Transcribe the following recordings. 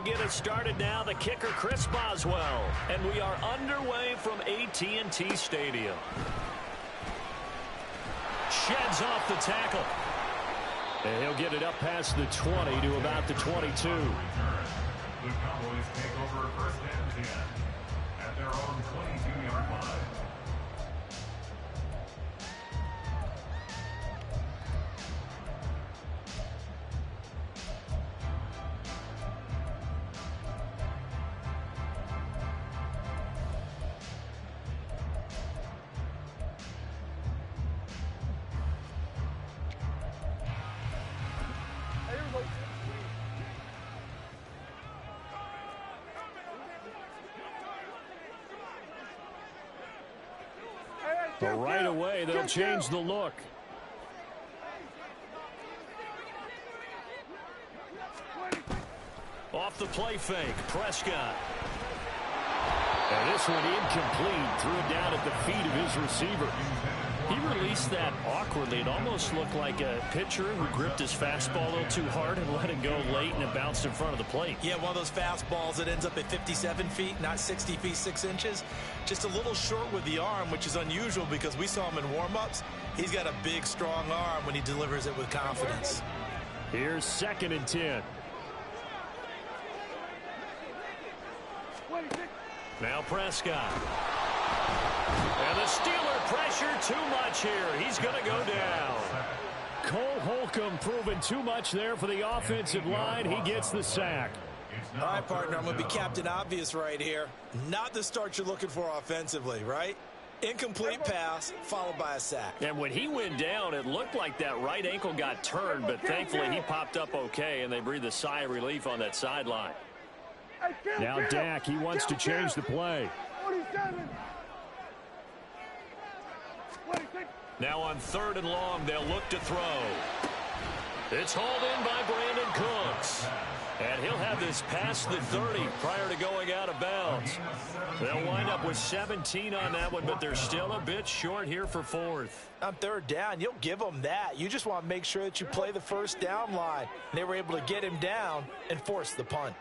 get us started now, the kicker, Chris Boswell. And we are underway from AT&T Stadium. Sheds off the tackle. And he'll get it up past the 20 to about the 22. The Cowboys take over first and 10 at their own 22-yard line. But right away, they'll change the look. Off the play fake, Prescott. And this one incomplete. Threw it down at the feet of his receiver. He released that awkwardly. It almost looked like a pitcher who gripped his fastball a little too hard and let it go late, and it bounced in front of the plate. Yeah, one of those fastballs that ends up at 57 feet, not 60 feet, 6 inches. Just a little short with the arm, which is unusual because we saw him in warm-ups. He's got a big, strong arm when he delivers it with confidence. Here's 2nd and 10. Now Prescott. And the Steeler pressure too much here. He's going to go down. Cole Holcomb proving too much there for the offensive line. He gets the sack. All right, partner, I'm going to be Captain Obvious right here. Not the start you're looking for offensively, right? Incomplete pass followed by a sack. And when he went down, it looked like that right ankle got turned, but thankfully he popped up okay, and they breathed a sigh of relief on that sideline. Now Dak, he wants to change the play. Now on 3rd and long, they'll look to throw. It's hauled in by Brandon Cooks. And he'll have this past the 30 prior to going out of bounds. They'll wind up with 17 on that one, but they're still a bit short here for 4th. On 3rd down, you'll give them that. You just want to make sure that you play the first down line. They were able to get him down and force the punt.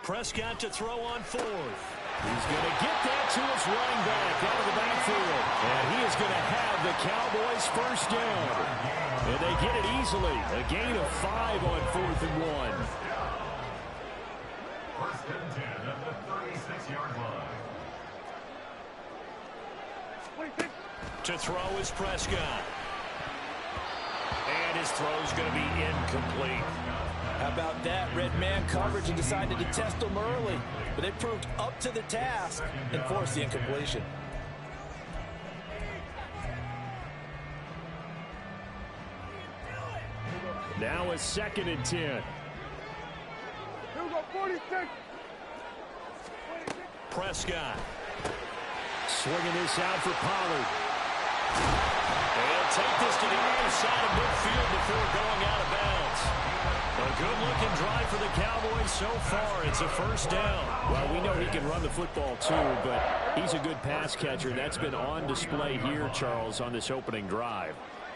Prescott to throw on 4th. He's going to get that to his running back out of the backfield. And he is going to have the Cowboys first down. And they get it easily. A gain of 5 on 4th and 1. First and 10 at the 36-yard line. To throw is Prescott. And his throw's going to be incomplete. How about that? Red man coverage and decided to test them early. But they proved up to the task and forced the incompletion. Now a 2nd and 10. Here we go, 46. Prescott. Swinging this out for Pollard. They'll take this to the other side of midfield before going out of bounds. A good-looking drive for the Cowboys so far. It's a first down. Well, we know he can run the football too, but he's a good pass catcher. That's been on display here, Charles, on this opening drive.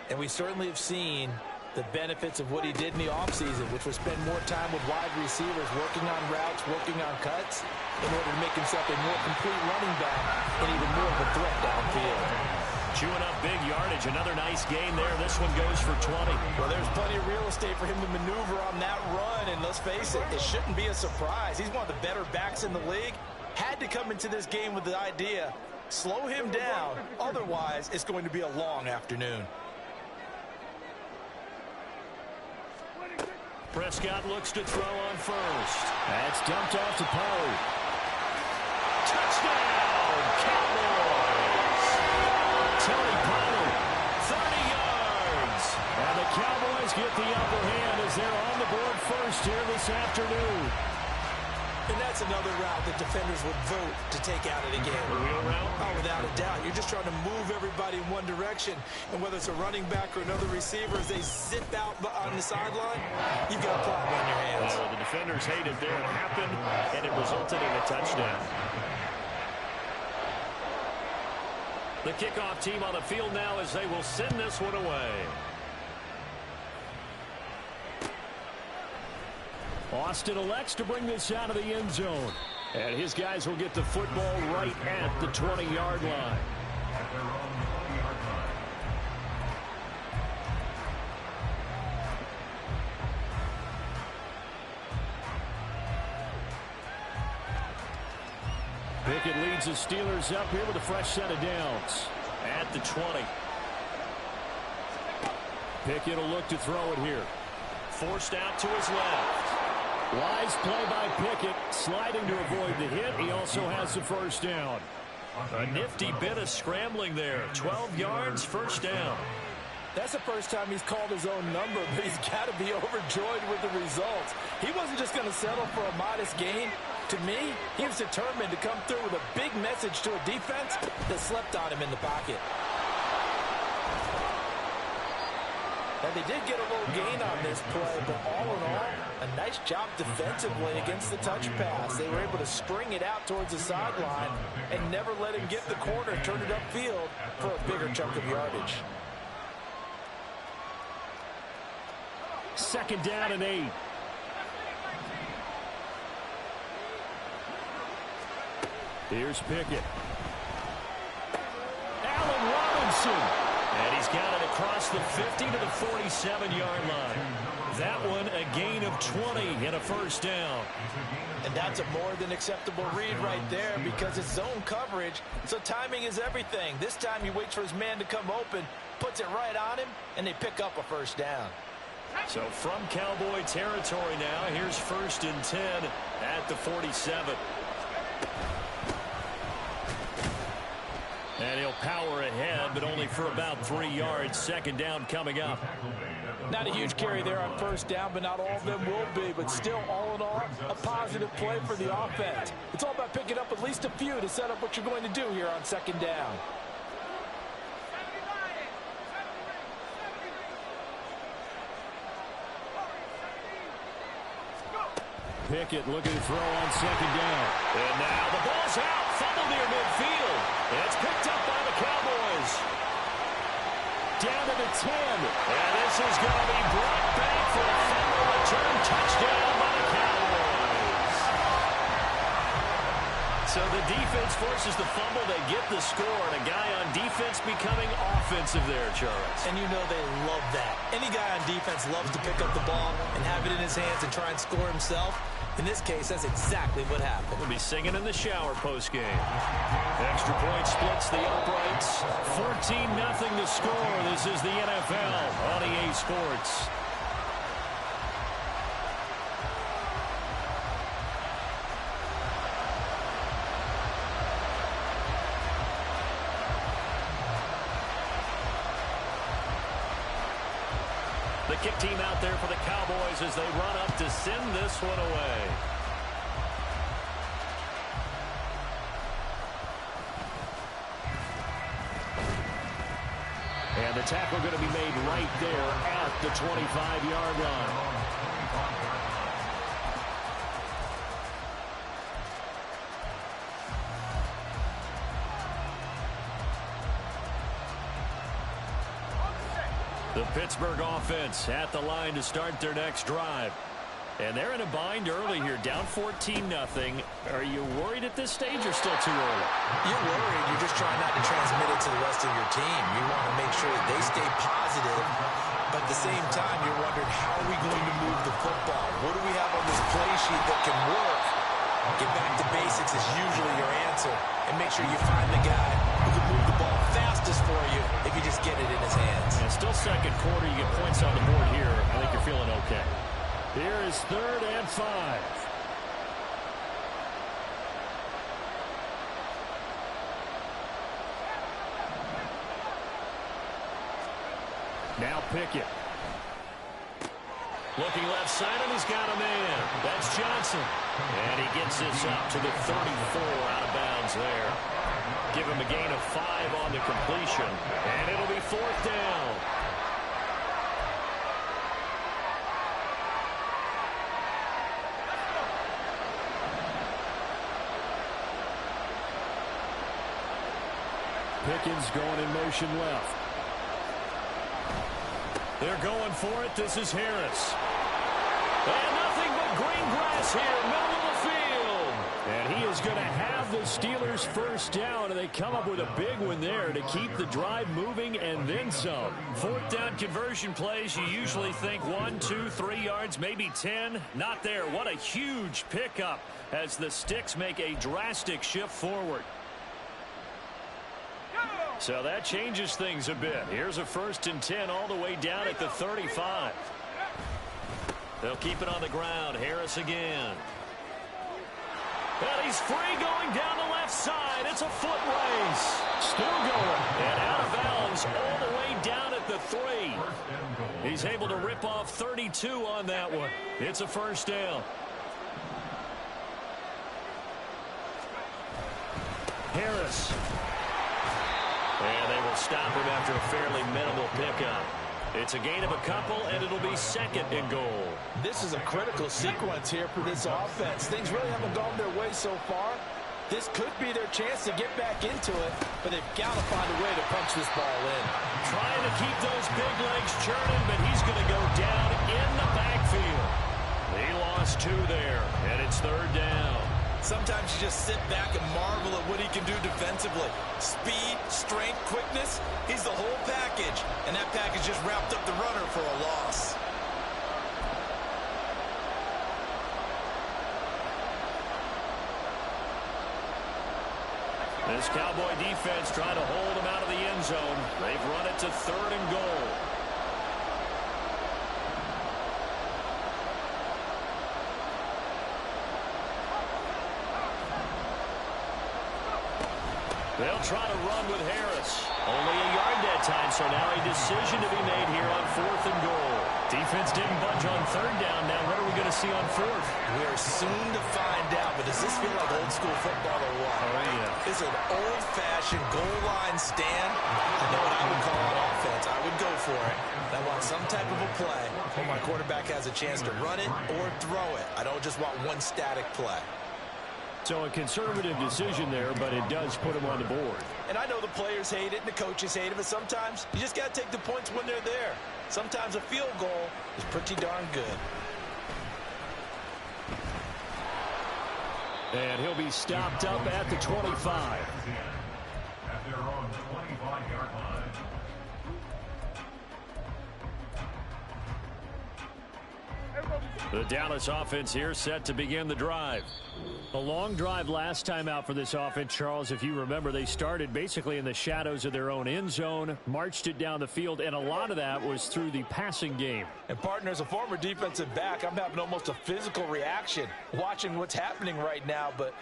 And we certainly have seen the benefits of what he did in the offseason, which was spend more time with wide receivers, working on routes, working on cuts, in order to make himself a more complete running back and even more of a threat downfield. Chewing up big yardage. Another nice gain there. This one goes for 20. Well, there's plenty of real estate for him to maneuver on that run, and let's face it, it shouldn't be a surprise. He's one of the better backs in the league. Had to come into this game with the idea, slow him down, otherwise it's going to be a long afternoon. Prescott looks to throw on first. That's dumped off to Poe. Touchdown, Cowboys! Tony Pollard, 30 yards. And the Cowboys get the upper hand as they're on the board first here this afternoon. And that's another route that defenders would vote to take out of the game. The wheel route? Oh, without a doubt. You're just trying to move everybody in one direction. And whether it's a running back or another receiver, as they zip out on the sideline, you've got a problem on your hands. Well, the defenders hate it there. It happened, and it resulted in a touchdown. The kickoff team on the field now as they will send this one away. Austin elects to bring this out of the end zone. And his guys will get the football right at the 20-yard line. At their own 20-yard line. Pickett leads the Steelers up here with a fresh set of downs. At the 20. Pickett will look to throw it here. Forced out to his left. Wise play by Pickett, sliding to avoid the hit. He also has the first down. A nifty bit of scrambling there. 12 yards, first down. That's the first time he's called his own number, but he's got to be overjoyed with the results. He wasn't just going to settle for a modest gain. To me, he was determined to come through with a big message to a defense that slept on him in the pocket. And they did get a little gain on this play, but all in all, a nice job defensively against the touch pass. They were able to string it out towards the sideline and never let him get the corner, turn it upfield for a bigger chunk of yardage. Second down and 8. Here's Pickett. Allen Robinson. And he's got it across the 50 to the 47-yard line. That one a gain of 20 and a first down. And that's a more than acceptable read right there because it's zone coverage, so timing is everything. This time he waits for his man to come open, puts it right on him, and they pick up a first down. So from Cowboy territory now, here's 1st and 10 at the 47. And he'll power ahead, but only for about 3 yards. Second down coming up. Not a huge carry there on first down, but not all of them will be. But still, all in all, a positive play for the offense. It's all about picking up at least a few to set up what you're going to do here on second down. Pickett looking to throw on second down. And now the ball's out. Fumble near midfield. And it's picked up by the Cowboys. Down to the 10. And this is going to be brought back for a fumble return touchdown by the Cowboys. So the defense forces the fumble. They get the score. And a guy on defense becoming offensive there, Charles. And you know they love that. Any guy on defense loves to pick up the ball and have it in his hands and try and score himself. In this case, that's exactly what happened. We'll be singing in the shower post-game. Extra point splits the uprights. 14-0 the score. This is the NFL on EA Sports. The kick team out there for the Cowboys as they run up to send this one away. And the tackle going to be made right there at the 25-yard line. The Pittsburgh offense at the line to start their next drive. And they're in a bind early here, down 14-0. Are you worried at this stage or still too early? You're worried. You're just trying not to transmit it to the rest of your team. You want to make sure that they stay positive. But at the same time, you're wondering, how are we going to move the football? What do we have on this play sheet that can work? Get back to basics is usually your answer. And make sure you find the guy who can move the ball fastest for you if you just get it in his hands. And still second quarter, you get points on the board here. I think you're feeling okay. Here is 3rd and 5. Now Pickett. Looking left side, and he's got a man. That's Johnson. And he gets this up to the 34, out of bounds there. Give him a gain of 5 on the completion. And it'll be 4th down. Pickens going in motion left. They're going for it. This is Harris. And nothing but green grass here, middle of the field. And he is going to have the Steelers first down, and they come up with a big one there to keep the drive moving and then some. Fourth down conversion plays, you usually think 1, 2, 3 yards, maybe 10. Not there. What a huge pickup as the Sticks make a drastic shift forward. So that changes things a bit. Here's a 1st and 10 all the way down at the 35. They'll keep it on the ground. Harris again. And he's free going down the left side. It's a foot race. Still going. And out of bounds all the way down at the 3. He's able to rip off 32 on that one. It's a 1st down. Harris. And they will stop him after a fairly minimal pickup. It's a gain of a couple, and it'll be 2nd and goal. This is a critical sequence here for this offense. Things really haven't gone their way so far. This could be their chance to get back into it, but they've got to find a way to punch this ball in. Trying to keep those big legs churning, but he's going to go down in the backfield. He lost 2 there, and it's 3rd down. Sometimes you just sit back and marvel at what he can do defensively. Speed, strength, quickness, he's the whole package. And that package just wrapped up the runner for a loss. This Cowboy defense trying to hold him out of the end zone. They've run it to 3rd and goal. They'll try to run with Harris. Only a yard that time, so now a decision to be made here on 4th and goal. Defense didn't budge on 3rd down. Now what are we going to see on 4th? We are soon to find out, but does this feel like old school football or what? Oh, yeah. It's an old-fashioned goal line stand. I know what I would call on offense. I would go for it. I want some type of a play where my quarterback has a chance to run it or throw it. I don't just want one static play. So a conservative decision there, but it does put him on the board. And I know the players hate it and the coaches hate it, but sometimes you just got to take the points when they're there. Sometimes a field goal is pretty darn good. And he'll be stopped up at the 25. At their own 25-yard line. The Dallas offense here set to begin the drive. A long drive last time out for this offense, Charles. If you remember, they started basically in the shadows of their own end zone, marched it down the field, and a lot of that was through the passing game. And partner, as a former defensive back, I'm having almost a physical reaction watching what's happening right now. But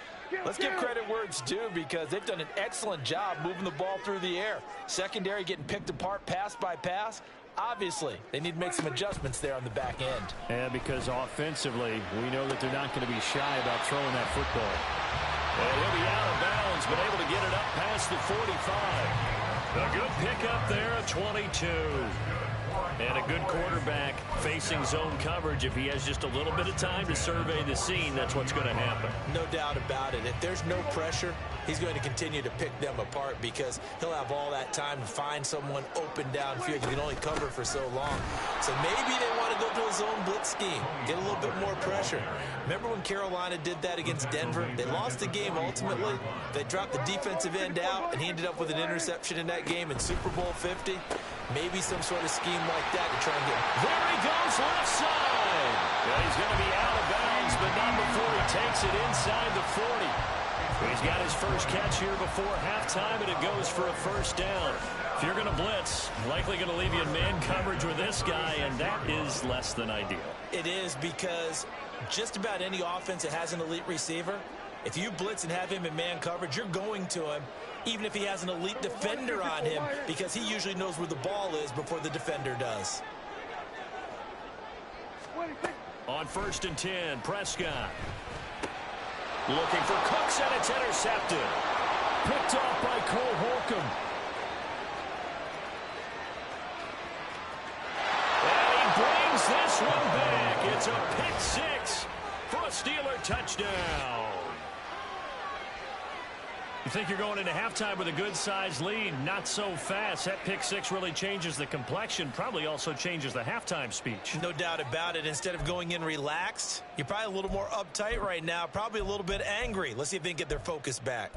let's give credit where it's due, because they've done an excellent job moving the ball through the air. Secondary getting picked apart pass by pass. Obviously, they need to make some adjustments there on the back end. And because offensively, we know that they're not going to be shy about throwing that football. And he'll be out of bounds, but able to get it up past the 45. A good pickup there, a 22. And a good quarterback facing zone coverage. If he has just a little bit of time to survey the scene, that's what's going to happen. No doubt about it. If there's no pressure, he's going to continue to pick them apart, because he'll have all that time to find someone open downfield. He can only cover for so long. So maybe they want to go to a zone blitz scheme, get a little bit more pressure. Remember when Carolina did that against Denver? They lost the game ultimately. They dropped the defensive end out, and he ended up with an interception in that game in Super Bowl 50. Maybe some sort of scheme like that to try and get... There he goes, left side. Yeah, he's going to be out of bounds, but not before he takes it inside the 40. He's got his first catch here before halftime, and it goes for a first down. If you're going to blitz, likely going to leave you in man coverage with this guy, and that is less than ideal. It is, because just about any offense that has an elite receiver, if you blitz and have him in man coverage, you're going to him, even if he has an elite defender on him, because he usually knows where the ball is before the defender does. On 1st and 10, Prescott. Looking for Cooks, and it's intercepted. Picked off by Cole Holcomb. And he brings this one back. It's a pick six for a Steeler touchdown. think you're going into halftime with a good-sized lead. Not so fast. That pick six really changes the complexion, probably also changes the halftime speech. No doubt about it. Instead of going in relaxed, you're probably a little more uptight right now, probably a little bit angry. Let's see if they can get their focus back.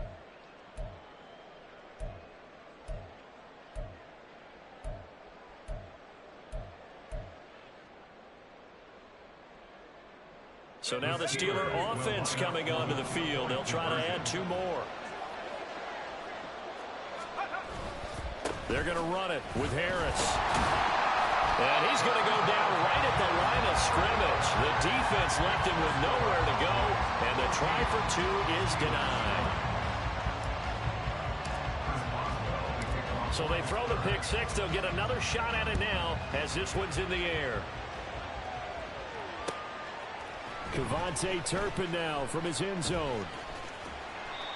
So now the Steeler offense coming onto the field. They'll try to add two more. They're going to run it with Harris. And he's going to go down right at the line of scrimmage. The defense left him with nowhere to go, and the try for two is denied. So they throw the pick six. They'll get another shot at it now as this one's in the air. KaVontae Turpin now from his end zone.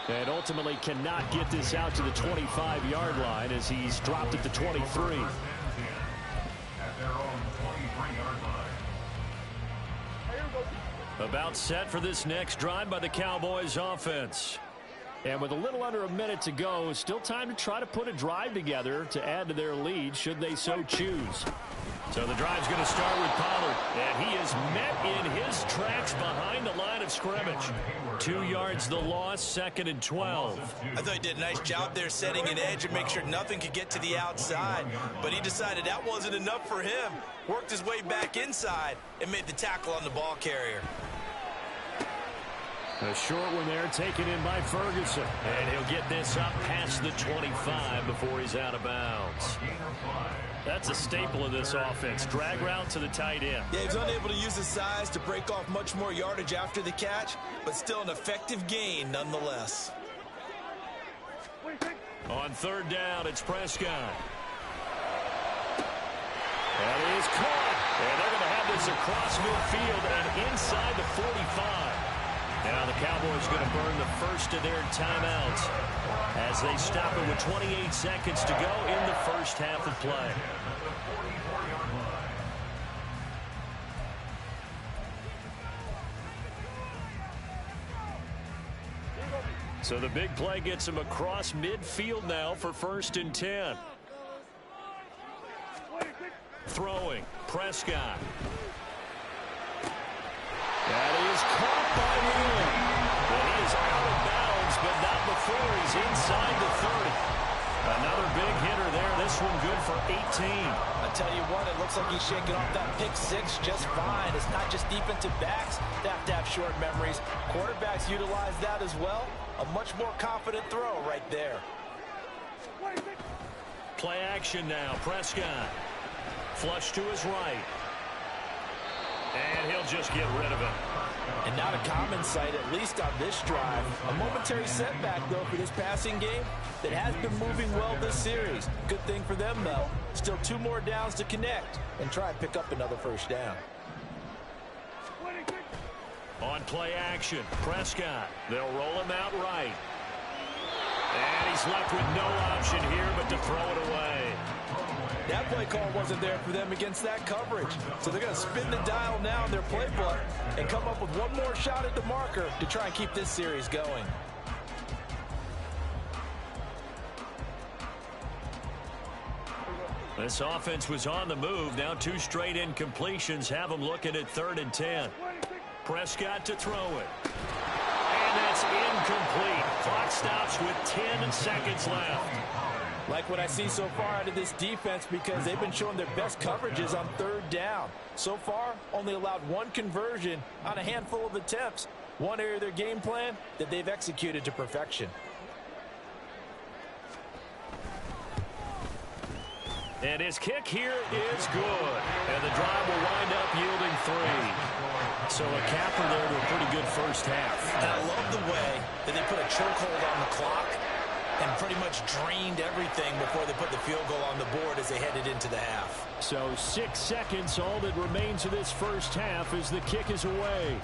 And ultimately cannot get this out to the 25-yard line as he's dropped at the 23. At their own 23-yard line. About set for this next drive by the Cowboys offense. And with a little under a minute to go, still time to try to put a drive together to add to their lead should they so choose. So the drive's going to start with Pollard, and he is met in his tracks behind the line of scrimmage. 2 yards the loss, 2nd and 12. I thought he did a nice job there setting an edge and make sure nothing could get to the outside, but he decided that wasn't enough for him. Worked his way back inside and made the tackle on the ball carrier. A short one there taken in by Ferguson, and he'll get this up past the 25 before he's out of bounds. That's a staple of this offense. Drag route to the tight end. Yeah, he's unable to use his size to break off much more yardage after the catch, but still an effective gain nonetheless. On 3rd down, it's Prescott. That is caught. And they're going to have this across midfield and inside the 45. Now the Cowboys going to burn the first of their timeouts as they stop it with 28 seconds to go in the first half of play. So the big play gets him across midfield now for 1st and 10. Throwing, Prescott. That is caught by Wheeler. And he is out of bounds, but not before he's inside the 30. Another big hitter there. This one good for 18. I tell you what, it looks like he's shaking off that pick six just fine. It's not just defensive backs that have to have short memories. Quarterbacks utilize that as well. A much more confident throw right there. Play action now. Prescott. Flush to his right. And he'll just get rid of it. And not a common sight, at least on this drive. A momentary setback, though, for this passing game that has been moving well this series. Good thing for them, though. Still 2 more downs to connect and try and pick up another first down. On play action, Prescott. They'll roll him out right. And he's left with no option here but to throw it away. That play call wasn't there for them against that coverage. So they're going to spin the dial now in their playbook and come up with one more shot at the marker to try and keep this series going. This offense was on the move. Now 2 straight incompletions have them looking at 3rd and 10. Prescott to throw it. And that's incomplete. Clock stops with 10 seconds left. Like what I see so far out of this defense because they've been showing their best coverages on 3rd down. So far, only allowed 1 conversion on a handful of attempts. One area of their game plan that they've executed to perfection. And his kick here is good. And the drive will wind up yielding 3. So a capper there to a pretty good first half. And I love the way that they put a chokehold on the clock and pretty much drained everything before they put the field goal on the board as they headed into the half. So 6 seconds, all that remains of this first half as the kick is away.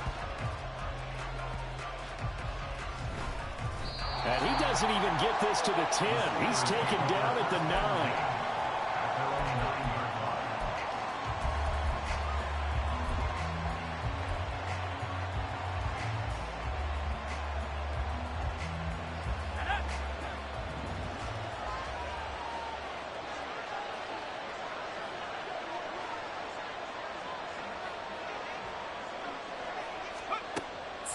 And he doesn't even get this to the 10. He's taken down at the 9.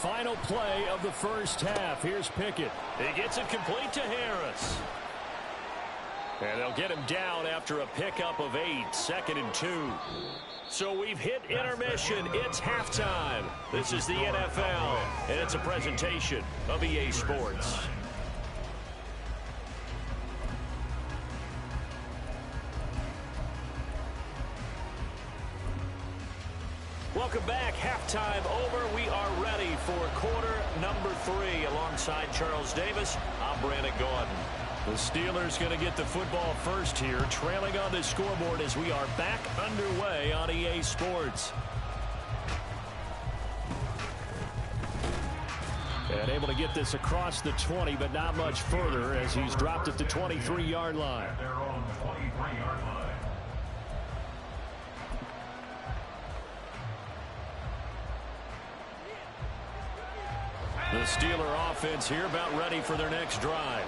final play of the first half. Here's Pickett. He gets it complete to Harris. And they'll get him down after a pickup of 8, 2nd and 2. So we've hit intermission. It's halftime. This is the NFL, and it's a presentation of EA Sports. Welcome back. Halftime over. We are ready for quarter number 3. Alongside Charles Davis, I'm Brandon Gordon. The Steelers going to get the football first here, trailing on the scoreboard as we are back underway on EA Sports. And able to get this across the 20, but not much further as he's dropped at the 23-yard line. At their own 23-yard line. The Steeler offense here about ready for their next drive.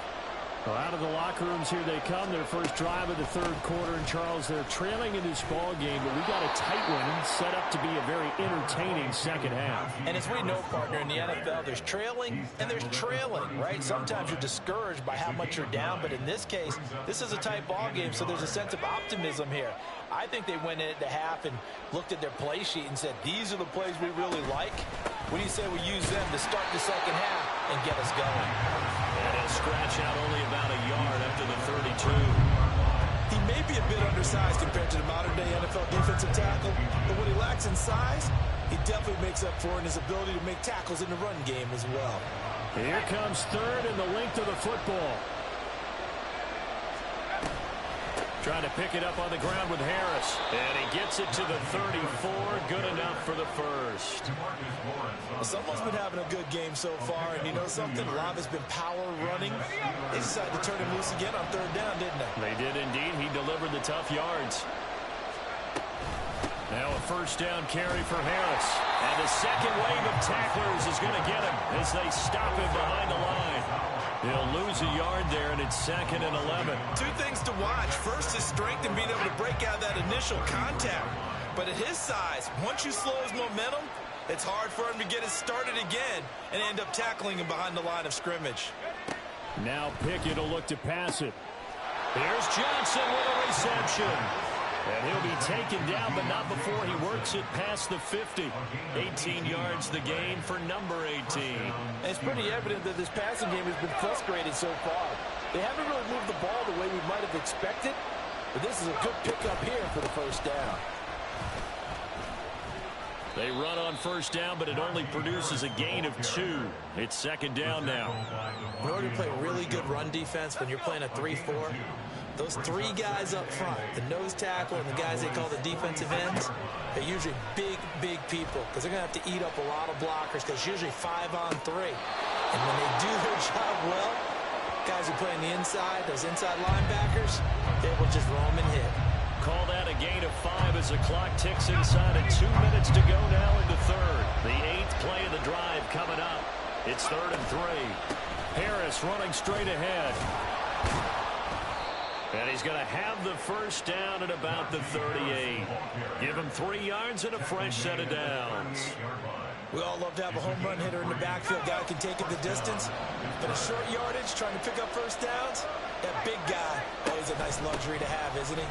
Well, out of the locker rooms here they come. Their first drive of the third quarter. And, Charles, they're trailing in this ball game, but we got a tight one set up to be a very entertaining second half. And as we know, partner, in the NFL, there's trailing and there's trailing, right? Sometimes you're discouraged by how much you're down, but in this case, this is a tight ball game, so there's a sense of optimism here. I think they went in at the half and looked at their play sheet and said, these are the plays we really like. What do you say we use them to start the second half and get us going? And he'll scratch out only about a yard after the 32. He may be a bit undersized compared to the modern-day NFL defensive tackle, but what he lacks in size, he definitely makes up for in his ability to make tackles in the run game as well. Here comes third and the length of the football. Trying to pick it up on the ground with Harris. And he gets it to the 34. Good enough for the first. Someone's been having a good game so far, and you know something? Love has been power running. They decided to turn him loose again on third down, didn't they? They did indeed. He delivered the tough yards. Now a first down carry for Harris. And the second wave of tacklers is going to get him as they stop him behind the line. He'll lose a yard there, and it's 2nd and 11. Two things to watch. First, his strength and being able to break out that initial contact. But at his size, once you slow his momentum, it's hard for him to get it started again and end up tackling him behind the line of scrimmage. Now Pickett will look to pass it. Here's Johnson with a reception. And he'll be taken down, but not before he works it past the 50. 18 yards the gain for number 18. And it's pretty evident that this passing game has been frustrated so far. They haven't really moved the ball the way we might have expected, but this is a good pickup here for the first down. They run on first down, but it only produces a gain of 2. It's 2nd down now. In order to play really good run defense when you're playing a 3-4, those 3 guys up front, the nose tackle and the guys they call the defensive ends, they're usually big, big people because they're going to have to eat up a lot of blockers because it's usually 5-on-3. And when they do their job well, guys who play on the inside, those inside linebackers, they will just roam and hit. Call that a gain of 5 as the clock ticks inside of 2 minutes to go now in the third. The 8th play of the drive coming up. It's 3rd and 3. Harris running straight ahead. And he's going to have the first down at about the 38. Give him 3 yards and a fresh set of downs. We all love to have a home run hitter in the backfield. Guy who can take it the distance. But a short yardage, trying to pick up first downs, that big guy, always a nice luxury to have, isn't he?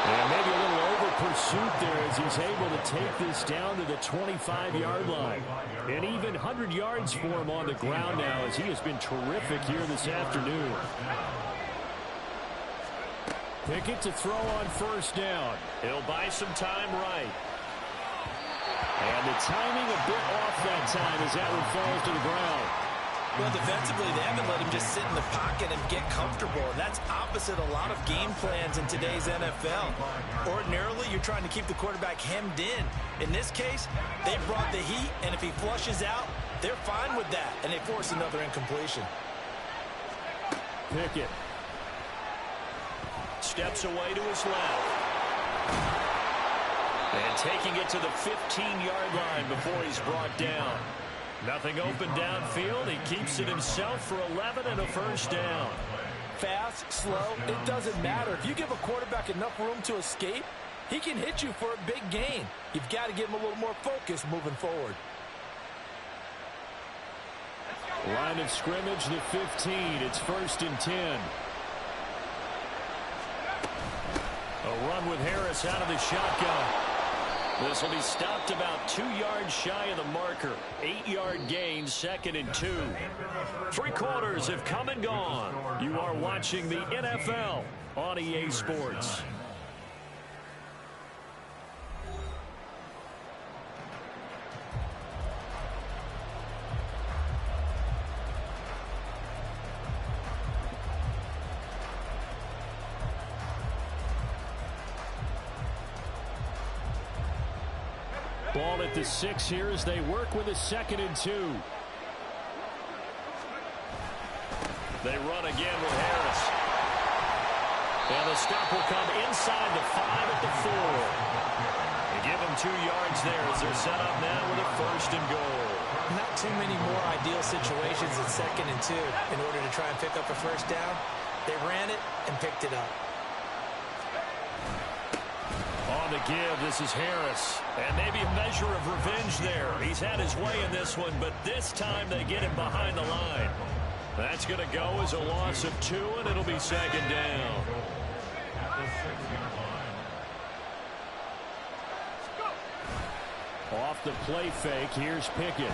And maybe a little over-pursuit there as he's able to take this down to the 25-yard line. And even 100 yards for him on the ground now as he has been terrific here this afternoon. Pickett to throw on first down. He'll buy some time right. And the timing a bit off that time as that one falls to the ground. Well, defensively, they haven't let him just sit in the pocket and get comfortable, and that's opposite a lot of game plans in today's NFL. Ordinarily, you're trying to keep the quarterback hemmed in. In this case, they brought the heat, and if he flushes out, they're fine with that, and they force another incompletion. Pickett steps away to his left. And taking it to the 15-yard line before he's brought down. Nothing open downfield. He keeps it himself for 11 and a first down. Fast, slow, it doesn't matter. If you give a quarterback enough room to escape, He can hit you for a big gain. You've got to give him a little more focus moving forward. Line of scrimmage, the 15. It's 1st and 10. A run with Harris out of the shotgun. This will be stopped about 2 yards shy of the marker. 8-yard gain, 2nd and 2. 3 quarters have come and gone. You are watching the NFL on EA Sports. Ball at the 6 here as they work with a 2nd and 2. They run again with Harris. And the stop will come inside the 5 at the 4. They give him 2 yards there as they're set up now with a 1st and goal. Not too many more ideal situations at 2nd and 2 in order to try and pick up a 1st down. They ran it and picked it up. On the give, this is Harris. And maybe a measure of revenge there. He's had his way in this one, but this time they get him behind the line. That's going to go as a loss of 2, and it'll be 2nd down. Off the play fake, here's Pickett.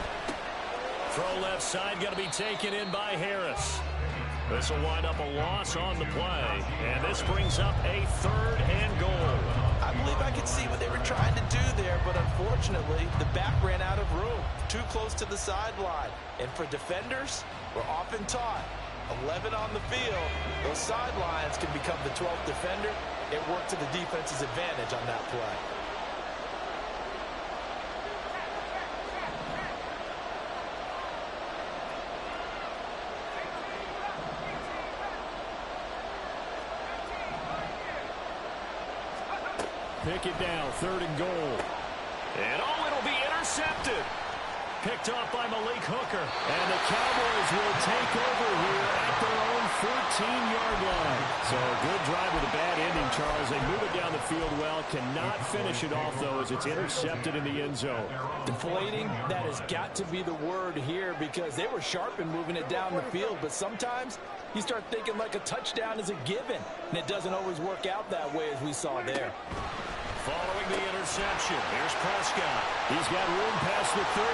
Throw left side, going to be taken in by Harris. This will wind up a loss on the play, and this brings up a 3rd and goal. I believe I could see what they were trying to do there, but unfortunately, the back ran out of room, too close to the sideline. And for defenders, we're often taught, 11 on the field, those sidelines can become the 12th defender. It worked to the defense's advantage on that play. Pick it down, 3rd and goal. And it'll be intercepted. Picked off by Malik Hooker. And the Cowboys will take over here at their own 14-yard line. So a good drive with a bad ending, Charles. They move it down the field well. Cannot finish it off, though, as it's intercepted in the end zone. Deflating, that has got to be the word here because they were sharp in moving it down the field. But sometimes you start thinking like a touchdown is a given. And it doesn't always work out that way as we saw there. Following the interception, here's Prescott. He's got room past the 30.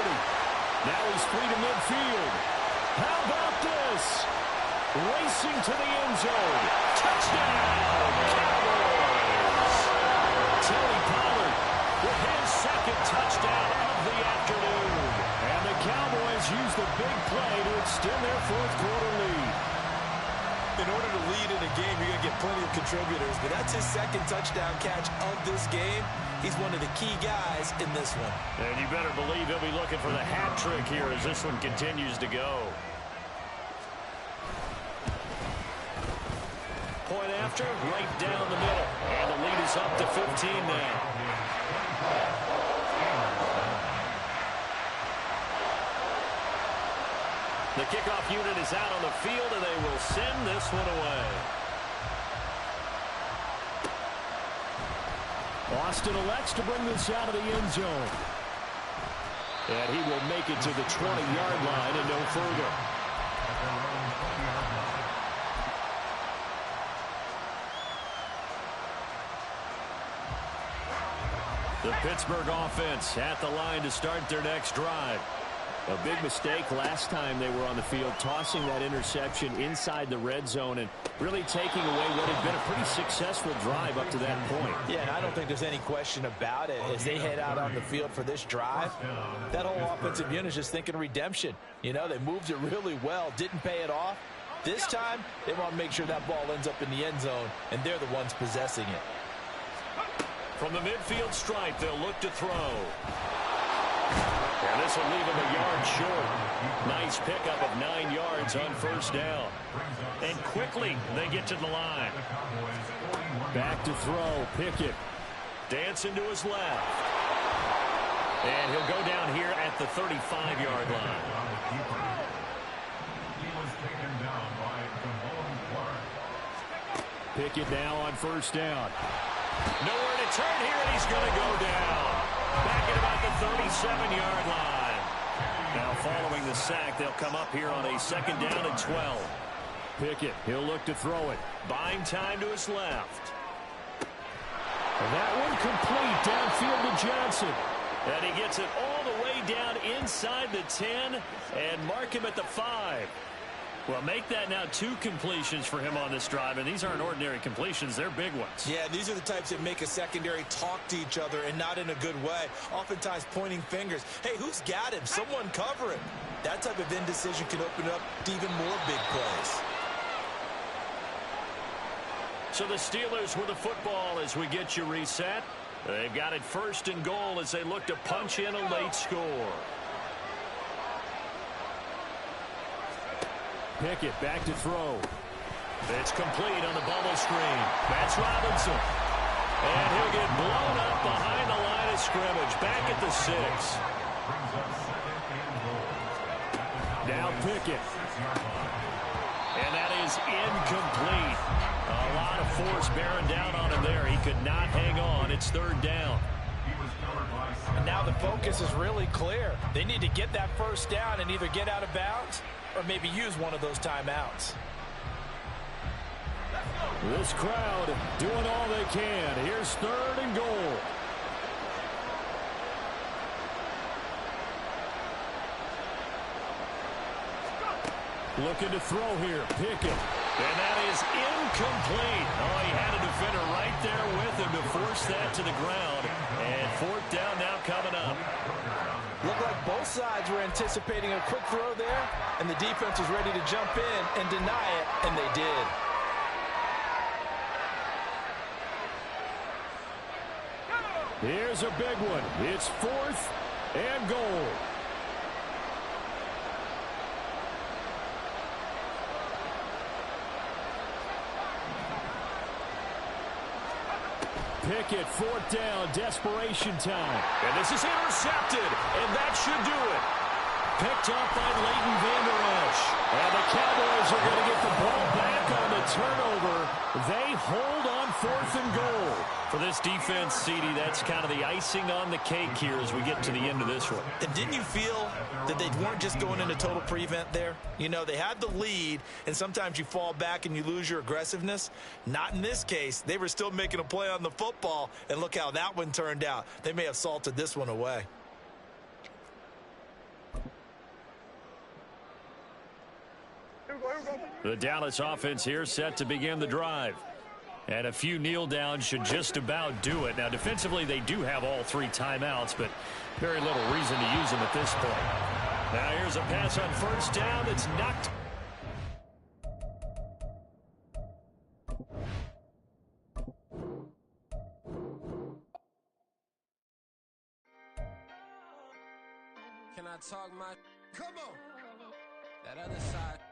Now he's free to midfield. How about this? Racing to the end zone. Touchdown, Cowboys! Tony Pollard with his 2nd touchdown of the afternoon. And the Cowboys use the big play to extend their 4th quarter lead. In order to lead in a game, you're going to get plenty of contributors, but that's his 2nd touchdown catch of this game. He's one of the key guys in this one. And you better believe he'll be looking for the hat trick here as this one continues to go. Point after, right down the middle. And the lead is up to 15 now. The kickoff unit is out on the field, and they will send this one away. Austin elects to bring this out of the end zone. And he will make it to the 20-yard line and no further. The Pittsburgh offense at the line to start their next drive. A big mistake last time they were on the field, tossing that interception inside the red zone and really taking away what had been a pretty successful drive up to that point. Yeah, and I don't think there's any question about it. As they head out on the field for this drive, that whole offensive unit is just thinking redemption. You know, they moved it really well, didn't pay it off. This time, they want to make sure that ball ends up in the end zone, and they're the ones possessing it. From the midfield stripe, they'll look to throw. And this will leave him a yard short. Nice pickup of 9 yards on 1st down. And quickly, they get to the line. Back to throw, Pickett. Dancing to his left. And he'll go down here at the 35-yard line. Pickett now on 1st down. Nowhere to turn here, and he's going to go down. Back at about the 37-yard line. Now following the sack, they'll come up here on a second down and 12. Pickett, he'll look to throw it. Buying time to his left. And that one complete downfield to Johnson. And he gets it all the way down inside the 10 and mark him at the 5. Well, make that now 2 completions for him on this drive, and these aren't ordinary completions. They're big ones. Yeah, these are the types that make a secondary talk to each other and not in a good way, oftentimes pointing fingers. Hey, who's got him? Someone cover him. That type of indecision can open up to even more big plays. So the Steelers with the football as we get you reset. They've got it first and goal as they look to punch in a late score. Pickett back to throw. It's complete on the bubble screen. That's Robinson. And he'll get blown up behind the line of scrimmage. Back at the 6. Now Pickett. And that is incomplete. A lot of force bearing down on him there. He could not hang on. It's third down. And now the focus is really clear. They need to get that first down and either get out of bounds or maybe use one of those timeouts. This crowd doing all they can. Here's third and goal. Looking to throw here. Pickett. And that is incomplete. Oh, he had a defender right there with him to force that to the ground. And fourth down now coming up. Looked like both sides were anticipating a quick throw there, and the defense was ready to jump in and deny it, and they did. Here's a big one. It's fourth and goal. Pickett, fourth down, desperation time. And this is intercepted, and that should do it. Picked up by Leighton Vander Esch. And the Cowboys are going to get the ball back on the turnover. They hold on fourth and goal. For this defense, CD, that's kind of the icing on the cake here as we get to the end of this one. And didn't you feel that they weren't just going into total prevent there? You know, they had the lead, and sometimes you fall back and you lose your aggressiveness. Not in this case. They were still making a play on the football, and look how that one turned out. They may have salted this one away. The Dallas offense here set to begin the drive. And a few kneel downs should just about do it. Now, defensively, they do have all 3 timeouts, but very little reason to use them at this point. Now, here's a pass on first down that's knocked. Can I talk my... Come on! That other side...